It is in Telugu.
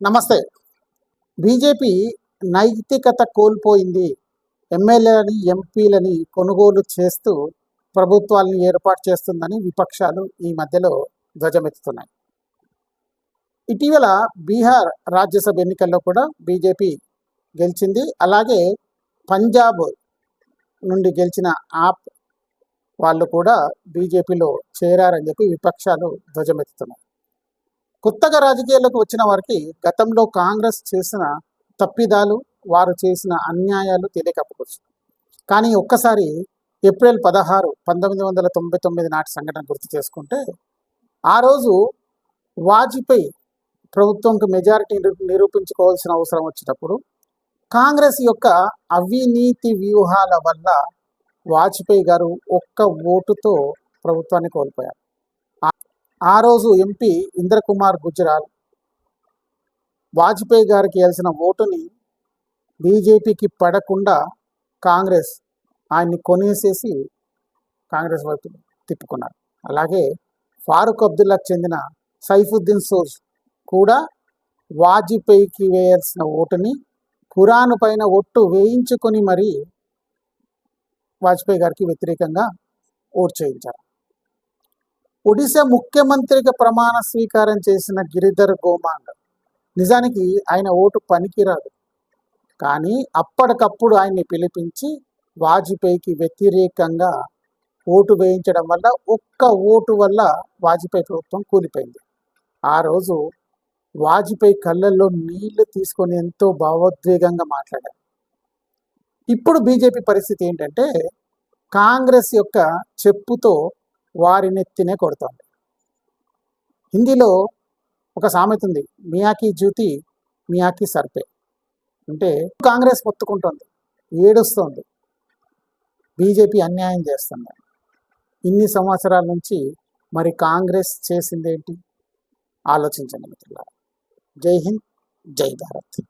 నమస్తే. బీజేపీ నైతికత కోల్పోయింది. ఎమ్మెల్యేలని, ఎంపీలని కొనుగోలు చేస్తూ ప్రభుత్వాలను ఏర్పాటు చేస్తుందని విపక్షాలు ఈ మధ్యలో ధ్వజమెత్తుతున్నాయి. ఇటీవల బీహార్ రాజ్యసభ ఎన్నికల్లో కూడా బీజేపీ గెలిచింది. అలాగే పంజాబ్ నుండి గెలిచిన ఆప్ వాళ్ళు కూడా బీజేపీలో చేరారని చెప్పి విపక్షాలు ధ్వజమెత్తుతున్నాయి. కొత్తగా రాజకీయాల్లోకి వచ్చిన వారికి గతంలో కాంగ్రెస్ చేసిన తప్పిదాలు, వారు చేసిన అన్యాయాలు తెలియకపోవచ్చు. కానీ ఒక్కసారి ఏప్రిల్ 16, 1999 నాటి సంఘటన గుర్తు చేసుకుంటే, ఆ రోజు వాజ్పేయి ప్రభుత్వంకు మెజారిటీ నిరూపించుకోవాల్సిన అవసరం వచ్చినప్పుడు కాంగ్రెస్ యొక్క అవినీతి వ్యూహాల వల్ల వాజ్పేయి గారు ఒక్క ఓటుతో ప్రభుత్వాన్ని కోల్పోయారు. ఆ రోజు ఎంపీ ఇంద్రకుమార్ గుజరాల్ వాజ్పేయి గారికి ఇవ్వాల్సిన ఓటుని బీజేపీకి పడకుండా కాంగ్రెస్ ఆయన్ని కొనేసేసి కాంగ్రెస్ వైపు తిప్పుకున్నారు. అలాగే ఫారూక్ అబ్దుల్లాకు చెందిన సైఫుద్దీన్ సోజ్ కూడా వాజ్పేయికి వేయాల్సిన ఓటుని ఖురాన్ పైన ఒట్టు వేయించుకొని మరీ వాజ్పేయి గారికి వ్యతిరేకంగా ఓటు చేయించారు. ఒడిశా ముఖ్యమంత్రిగా ప్రమాణ స్వీకారం చేసిన గిరిధర్ గోమాంగ్, నిజానికి ఆయన ఓటు పనికిరాదు, కానీ అప్పటికప్పుడు ఆయన్ని పిలిపించి వాజ్పేయికి వ్యతిరేకంగా ఓటు వేయించడం వల్ల, ఒక్క ఓటు వల్ల వాజ్పేయి ప్రభుత్వం కూలిపోయింది. ఆ రోజు వాజ్పేయి కళ్ళల్లో నీళ్లు తీసుకొని ఎంతో భావోద్వేగంగా మాట్లాడారు. ఇప్పుడు బీజేపీ పరిస్థితి ఏంటంటే, కాంగ్రెస్ యొక్క చెప్పుతో వారి నెత్తినే కొడుతోంది. హిందీలో ఒక సామెత ఉంది, మియాకి జూతి మియాకి సర్పే. అంటే కాంగ్రెస్ మొత్తుకుంటుంది, ఏడుస్తోంది, బీజేపీ అన్యాయం చేస్తుంది. ఇన్ని సంవత్సరాల నుంచి మరి కాంగ్రెస్ చేసిందేంటి? ఆలోచించండి మిత్రులారా. జై హింద్, జై భారత్.